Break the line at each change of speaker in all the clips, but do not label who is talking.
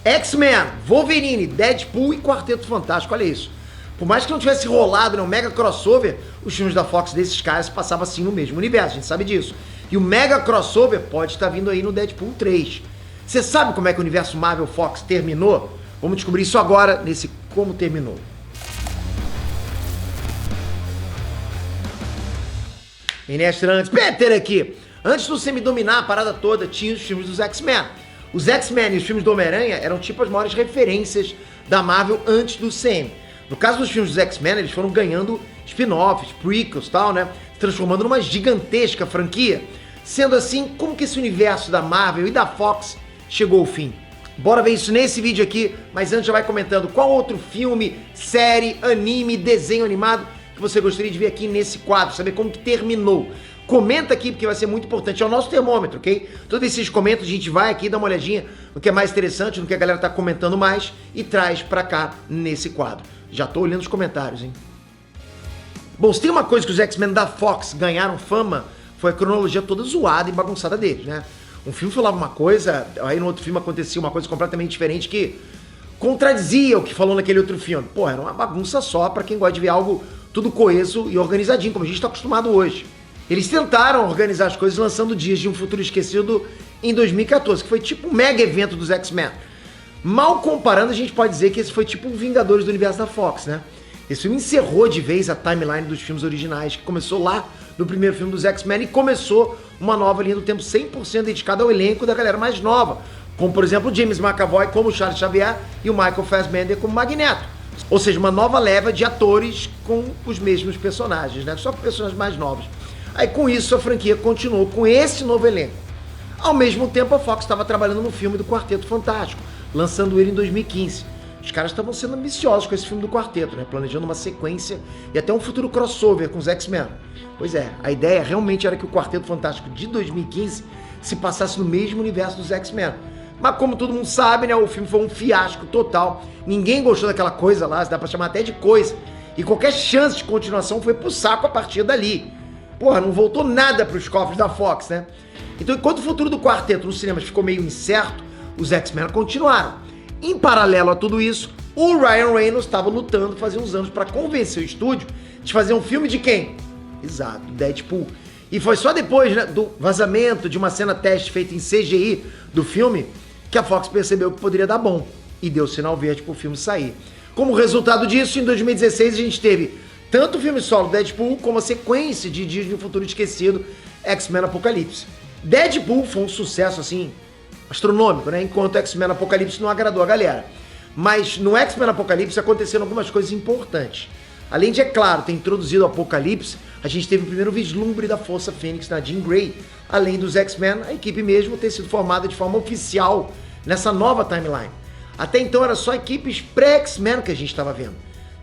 X-Men, Wolverine, Deadpool e Quarteto Fantástico, olha isso. Por mais que não tivesse rolado no mega crossover, os filmes da Fox desses caras passavam assim no mesmo universo, a gente sabe disso. E o mega crossover pode estar vindo aí no Deadpool 3. Você sabe como é que o universo Marvel Fox terminou? Vamos descobrir isso agora nesse Como Terminou. Inestra antes, Peter aqui. Antes do você me dominar a parada toda, tinha os filmes dos X-Men. Os X-Men e os filmes do Homem-Aranha eram tipo as maiores referências da Marvel antes do CM. No caso dos filmes dos X-Men, eles foram ganhando spin-offs, prequels e tal, né? Se transformando numa gigantesca franquia. Sendo assim, como que esse universo da Marvel e da Fox chegou ao fim? Bora ver isso nesse vídeo aqui, mas antes já vai comentando qual outro filme, série, anime, desenho animado que você gostaria de ver aqui nesse quadro, saber como que terminou. Comenta aqui, porque vai ser muito importante, é o nosso termômetro, ok? Toda vez que vocês comentam, a gente vai aqui dar uma olhadinha no que é mais interessante, no que a galera tá comentando mais e traz pra cá nesse quadro. Já tô olhando os comentários, hein? Bom, se tem uma coisa que os X-Men da Fox ganharam fama, foi a cronologia toda zoada e bagunçada deles, né? Um filme falava uma coisa, aí no outro filme acontecia uma coisa completamente diferente que contradizia o que falou naquele outro filme. Pô, era uma bagunça só pra quem gosta de ver algo tudo coeso e organizadinho, como a gente tá acostumado hoje. Eles tentaram organizar as coisas lançando Dias de um Futuro Esquecido em 2014, que foi tipo um mega evento dos X-Men. Mal comparando, a gente pode dizer que esse foi tipo um Vingadores do Universo da Fox, né? Esse filme encerrou de vez a timeline dos filmes originais, que começou lá no primeiro filme dos X-Men e começou uma nova linha do tempo 100% dedicada ao elenco da galera mais nova, como por exemplo o James McAvoy como Charles Xavier e o Michael Fassbender como Magneto. Ou seja, uma nova leva de atores com os mesmos personagens, né? Só com personagens mais novos. Aí com isso a franquia continuou com esse novo elenco. Ao mesmo tempo a Fox estava trabalhando no filme do Quarteto Fantástico, lançando ele em 2015. Os caras estavam sendo ambiciosos com esse filme do Quarteto, né? Planejando uma sequência e até um futuro crossover com os X-Men. Pois é, a ideia realmente era que o Quarteto Fantástico de 2015 se passasse no mesmo universo dos X-Men. Mas como todo mundo sabe, né, o filme foi um fiasco total. Ninguém gostou daquela coisa lá, dá pra chamar até de coisa. E qualquer chance de continuação foi pro saco a partir dali. Porra, não voltou nada pros cofres da Fox, né? Então, enquanto o futuro do Quarteto nos cinemas ficou meio incerto, os X-Men continuaram. Em paralelo a tudo isso, o Ryan Reynolds estava lutando fazia uns anos para convencer o estúdio de fazer um filme de quem? Exato, Deadpool. E foi só depois, né, do vazamento de uma cena teste feita em CGI do filme que a Fox percebeu que poderia dar bom e deu sinal verde pro filme sair. Como resultado disso, em 2016 a gente teve tanto o filme solo Deadpool como a sequência de Dias de um Futuro Esquecido, X-Men Apocalipse. Deadpool foi um sucesso assim astronômico, né? Enquanto X-Men Apocalipse não agradou a galera. Mas no X-Men Apocalipse aconteceram algumas coisas importantes. Além de, é claro, ter introduzido o Apocalipse, a gente teve o primeiro vislumbre da Força Fênix na Jean Grey. Além dos X-Men, a equipe mesmo ter sido formada de forma oficial nessa nova timeline. Até então era só equipes pré-X-Men que a gente estava vendo.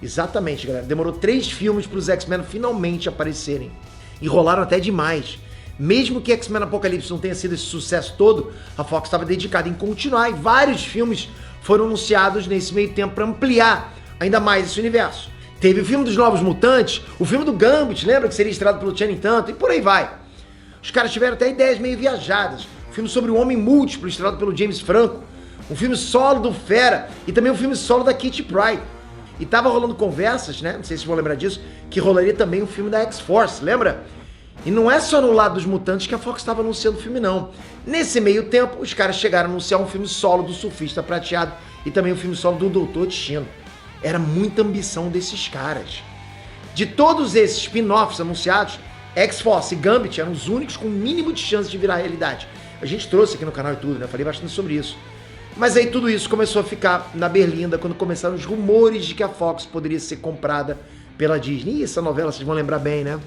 Exatamente, galera. Demorou 3 filmes para os X-Men finalmente aparecerem. E rolaram até demais. Mesmo que X-Men Apocalipse não tenha sido esse sucesso todo, a Fox estava dedicada em continuar e vários filmes foram anunciados nesse meio tempo para ampliar ainda mais esse universo. Teve o filme dos Novos Mutantes, o filme do Gambit, lembra que seria estrelado pelo Channing Tatum, e por aí vai. Os caras tiveram até ideias meio viajadas. Um filme sobre o Homem Múltiplo, estrelado pelo James Franco. Um filme solo do Fera e também um filme solo da Kitty Pryde. E tava rolando conversas, né? Não sei se vocês vão lembrar disso, que rolaria também um filme da X-Force, lembra? E não é só no lado dos mutantes que a Fox estava anunciando o filme, não. Nesse meio tempo, os caras chegaram a anunciar um filme solo do Surfista Prateado e também um filme solo do Doutor Destino. Era muita ambição desses caras. De todos esses spin-offs anunciados, X-Force e Gambit eram os únicos com o mínimo de chance de virar realidade. A gente trouxe aqui no canal e tudo, né? Falei bastante sobre isso. Mas aí tudo isso começou a ficar na berlinda quando começaram os rumores de que a Fox poderia ser comprada pela Disney. E essa novela vocês vão lembrar bem, né?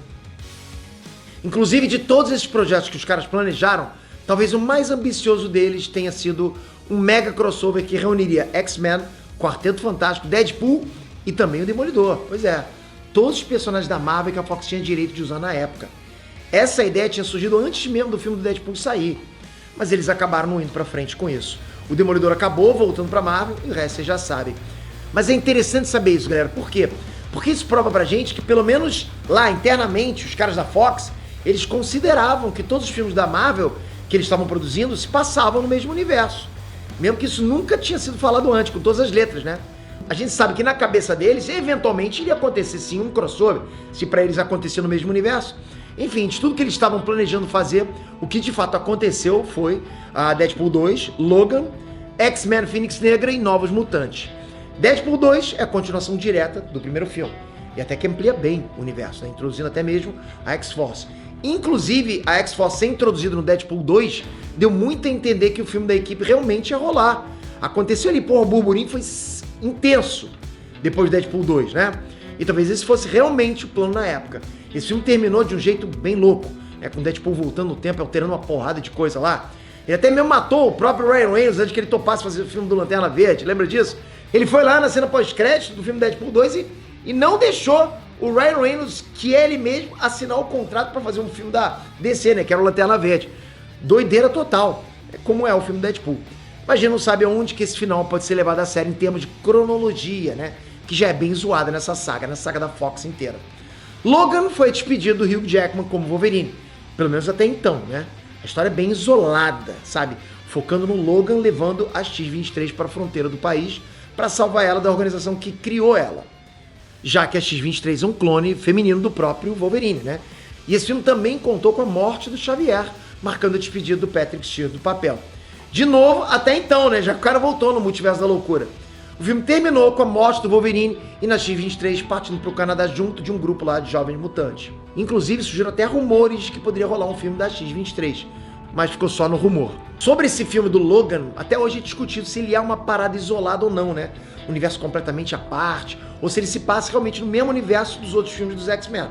Inclusive, de todos esses projetos que os caras planejaram, talvez o mais ambicioso deles tenha sido um mega crossover que reuniria X-Men, Quarteto Fantástico, Deadpool e também o Demolidor. Pois é, todos os personagens da Marvel que a Fox tinha direito de usar na época. Essa ideia tinha surgido antes mesmo do filme do Deadpool sair, mas eles acabaram não indo pra frente com isso. O Demolidor acabou voltando pra Marvel e o resto vocês já sabem. Mas é interessante saber isso, galera. Por quê? Porque isso prova pra gente que, pelo menos lá internamente, os caras da Fox, eles consideravam que todos os filmes da Marvel que eles estavam produzindo se passavam no mesmo universo. Mesmo que isso nunca tinha sido falado antes, com todas as letras, né? A gente sabe que na cabeça deles, eventualmente, iria acontecer sim um crossover, se pra eles acontecer no mesmo universo. Enfim, de tudo que eles estavam planejando fazer, o que de fato aconteceu foi a Deadpool 2, Logan, X-Men Fênix Negra e Novos Mutantes. Deadpool 2 é a continuação direta do primeiro filme, e até que amplia bem o universo, né? Introduzindo até mesmo a X-Force. Inclusive, a X-Force ser introduzida no Deadpool 2 deu muito a entender que o filme da equipe realmente ia rolar. Aconteceu ali, porra, o burburinho foi intenso depois do Deadpool 2, né? E talvez esse fosse realmente o plano na época. Esse filme terminou de um jeito bem louco, né? Com o Deadpool voltando no tempo, alterando uma porrada de coisa lá. Ele até mesmo matou o próprio Ryan Reynolds antes que ele topasse fazer o filme do Lanterna Verde, lembra disso? Ele foi lá na cena pós-crédito do filme Deadpool 2 e não deixou o Ryan Reynolds, que é ele mesmo, assinar o contrato pra fazer um filme da DC, né? Que era o Lanterna Verde. Doideira total, como é o filme Deadpool. Mas a gente não sabe aonde que esse final pode ser levado a sério em termos de cronologia, né? Que já é bem zoada nessa saga da Fox inteira. Logan foi despedido do Hugh Jackman como Wolverine, pelo menos até então, né? A história é bem isolada, sabe? Focando no Logan levando a X-23 para a fronteira do país para salvar ela da organização que criou ela. Já que a X-23 é um clone feminino do próprio Wolverine, né? E esse filme também contou com a morte do Xavier, marcando a despedida do Patrick Stewart do papel. De novo, até então, né? Já que o cara voltou no Multiverso da Loucura. O filme terminou com a morte do Wolverine e na X-23 partindo para o Canadá junto de um grupo lá de jovens mutantes. Inclusive, surgiram até rumores de que poderia rolar um filme da X-23, mas ficou só no rumor. Sobre esse filme do Logan, até hoje é discutido se ele é uma parada isolada ou não, né? Um universo completamente à parte, ou se ele se passa realmente no mesmo universo dos outros filmes dos X-Men.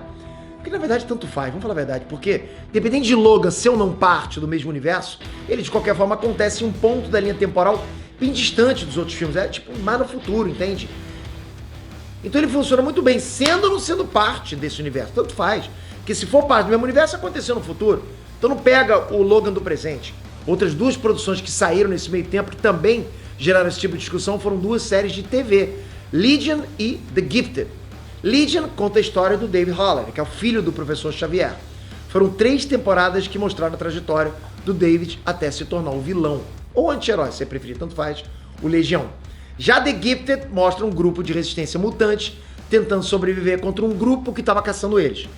Porque na verdade tanto faz, vamos falar a verdade, porque dependendo de Logan ser ou não parte do mesmo universo, ele de qualquer forma acontece em um ponto da linha temporal bem distante dos outros filmes, é tipo mais no futuro, entende? Então ele funciona muito bem, sendo ou não sendo parte desse universo, tanto faz. Porque se for parte do mesmo universo, aconteceu no futuro. Então não pega o Logan do presente. Outras duas produções que saíram nesse meio tempo, que também geraram esse tipo de discussão, foram duas séries de TV, Legion e The Gifted. Legion conta a história do David Haller, que é o filho do professor Xavier. Foram 3 temporadas que mostraram a trajetória do David até se tornar o vilão, ou anti-herói, se você preferir, tanto faz, o Legião. Já The Gifted mostra um grupo de resistência mutante tentando sobreviver contra um grupo que estava caçando eles.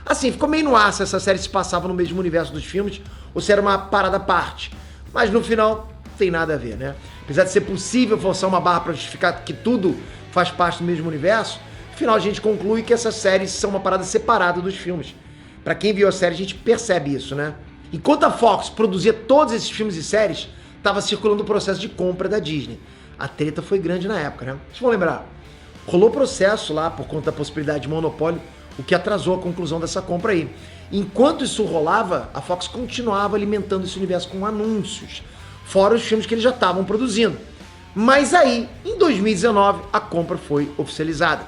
Assim, ficou meio no ar se essa série se passava no mesmo universo dos filmes ou se era uma parada à parte. Mas no final, não tem nada a ver, né? Apesar de ser possível forçar uma barra para justificar que tudo faz parte do mesmo universo, no final a gente conclui que essas séries são uma parada separada dos filmes. Pra quem viu a série, a gente percebe isso, né? Enquanto a Fox produzia todos esses filmes e séries, estava circulando o processo de compra da Disney. A treta foi grande na época, né? Vocês vão lembrar, rolou processo lá por conta da possibilidade de monopólio, o que atrasou a conclusão dessa compra aí. Enquanto isso rolava, a Fox continuava alimentando esse universo com anúncios, fora os filmes que eles já estavam produzindo. Mas aí, em 2019, a compra foi oficializada.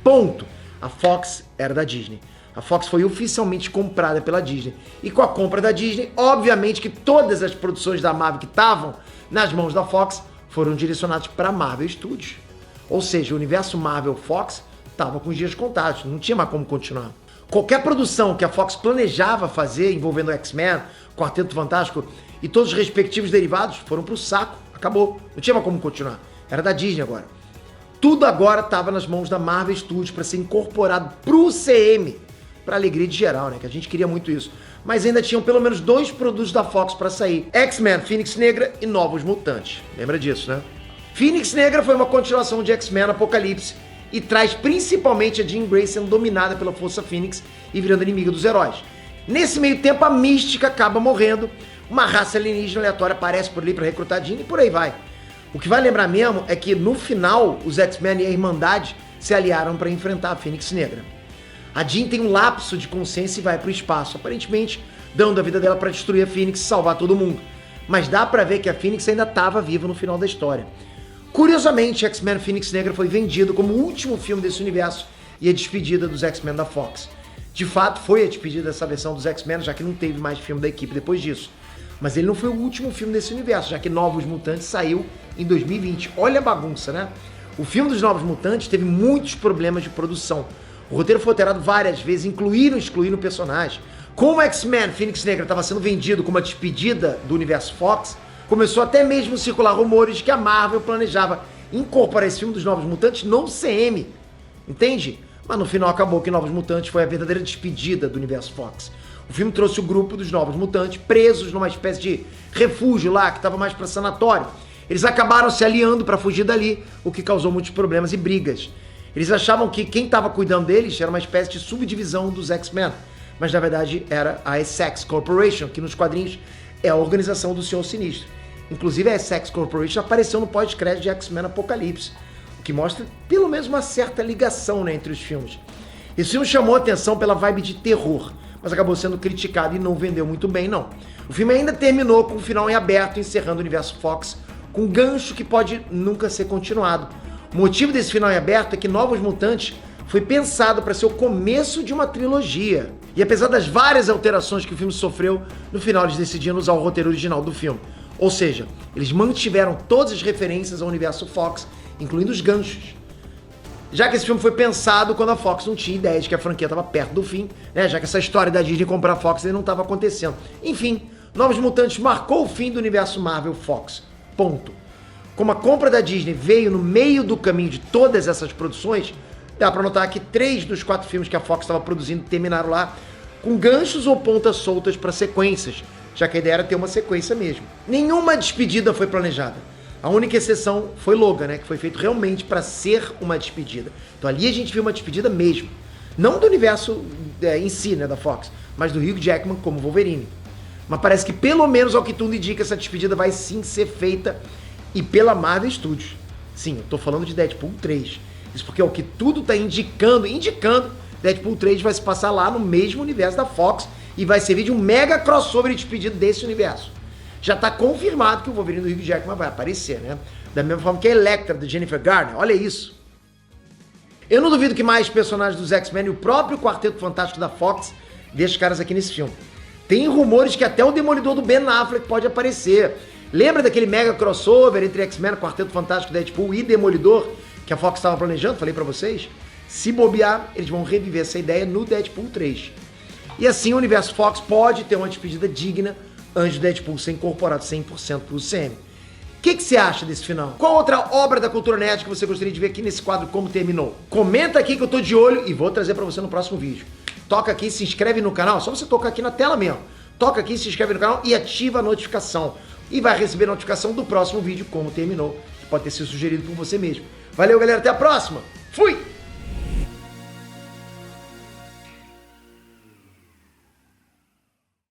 Ponto. A Fox era da Disney. A Fox foi oficialmente comprada pela Disney. E com a compra da Disney, obviamente que todas as produções da Marvel que estavam nas mãos da Fox foram direcionadas para a Marvel Studios. Ou seja, o universo Marvel Fox estava com os dias contados, não tinha mais como continuar. Qualquer produção que a Fox planejava fazer envolvendo X-Men, Quarteto Fantástico e todos os respectivos derivados foram pro saco, acabou, não tinha mais como continuar, era da Disney agora. Tudo agora estava nas mãos da Marvel Studios para ser incorporado pro CM, para alegria de geral, né, que a gente queria muito isso. Mas ainda tinham pelo menos 2 produtos da Fox para sair, X-Men Fênix Negra e Novos Mutantes, lembra disso, né? Fênix Negra foi uma continuação de X-Men Apocalipse, e traz principalmente a Jean Grey sendo dominada pela Força Fênix e virando inimiga dos heróis. Nesse meio tempo, a Mística acaba morrendo, uma raça alienígena aleatória aparece por ali para recrutar a Jean e por aí vai. O que vai lembrar mesmo é que no final, os X-Men e a Irmandade se aliaram para enfrentar a Fênix Negra. A Jean tem um lapso de consciência e vai para o espaço, aparentemente dando a vida dela para destruir a Fênix e salvar todo mundo. Mas dá para ver que a Fênix ainda estava viva no final da história. Curiosamente, X-Men Fênix Negra foi vendido como o último filme desse universo e a despedida dos X-Men da Fox. De fato, foi a despedida dessa versão dos X-Men, já que não teve mais filme da equipe depois disso. Mas ele não foi o último filme desse universo, já que Novos Mutantes saiu em 2020. Olha a bagunça, né? O filme dos Novos Mutantes teve muitos problemas de produção. O roteiro foi alterado várias vezes, incluindo e excluindo o personagem. Como X-Men Fênix Negra estava sendo vendido como uma despedida do universo Fox, Começou até mesmo a circular rumores que a Marvel planejava incorporar esse filme dos Novos Mutantes no CM, entende? Mas no final acabou que Novos Mutantes foi a verdadeira despedida do universo Fox. O filme trouxe o grupo dos Novos Mutantes presos numa espécie de refúgio lá, que estava mais para sanatório. Eles acabaram se aliando para fugir dali, o que causou muitos problemas e brigas. Eles achavam que quem estava cuidando deles era uma espécie de subdivisão dos X-Men, mas na verdade era a Essex Corporation, que nos quadrinhos é a organização do Senhor Sinistro. Inclusive a Essex Corporation apareceu no pós-crédito de X-Men Apocalipse, o que mostra pelo menos uma certa ligação, né, entre os filmes. Esse filme chamou a atenção pela vibe de terror, mas acabou sendo criticado e não vendeu muito bem, não. O filme ainda terminou com um final em aberto, encerrando o universo Fox com um gancho que pode nunca ser continuado. O motivo desse final em aberto é que Novos Mutantes foi pensado para ser o começo de uma trilogia. E apesar das várias alterações que o filme sofreu, no final eles decidiram usar o roteiro original do filme. Ou seja, eles mantiveram todas as referências ao universo Fox, incluindo os ganchos. Já que esse filme foi pensado quando a Fox não tinha ideia de que a franquia estava perto do fim, né? Já que essa história da Disney comprar a Fox ainda não estava acontecendo. Enfim, Novos Mutantes marcou o fim do universo Marvel Fox. Ponto. Como a compra da Disney veio no meio do caminho de todas essas produções, dá pra notar que 3 dos 4 filmes que a Fox estava produzindo terminaram lá com ganchos ou pontas soltas para sequências, já que a ideia era ter uma sequência mesmo. Nenhuma despedida foi planejada. A única exceção foi Logan, né, que foi feito realmente para ser uma despedida. Então ali a gente viu uma despedida mesmo. Não do universo em si, né, da Fox, mas do Hugh Jackman como Wolverine. Mas parece que pelo menos ao que tudo indica, essa despedida vai sim ser feita e pela Marvel Studios. Sim, eu tô falando de Deadpool 3. Isso porque é o que tudo tá indicando, Deadpool 3 vai se passar lá no mesmo universo da Fox e vai servir de um mega crossover de despedida desse universo. Já tá confirmado que o Wolverine do Hugh Jackman vai aparecer, né? Da mesma forma que a Elektra, da Jennifer Garner. Olha isso. Eu não duvido que mais personagens dos X-Men e o próprio Quarteto Fantástico da Fox deixem caras aqui nesse filme. Tem rumores que até o Demolidor do Ben Affleck pode aparecer. Lembra daquele mega crossover entre X-Men, Quarteto Fantástico, Deadpool e Demolidor que a Fox estava planejando? Falei pra vocês. Se bobear, eles vão reviver essa ideia no Deadpool 3. E assim o universo Fox pode ter uma despedida digna antes do Deadpool ser incorporado 100% pro CM. O que você acha desse final? Qual outra obra da cultura nerd que você gostaria de ver aqui nesse quadro Como Terminou? Comenta aqui que eu tô de olho e vou trazer pra você no próximo vídeo. Toca aqui, se inscreve no canal, só você tocar aqui na tela mesmo. Toca aqui, se inscreve no canal e ativa a notificação. E vai receber a notificação do próximo vídeo Como Terminou, que pode ter sido sugerido por você mesmo. Valeu, galera, até a próxima. Fui!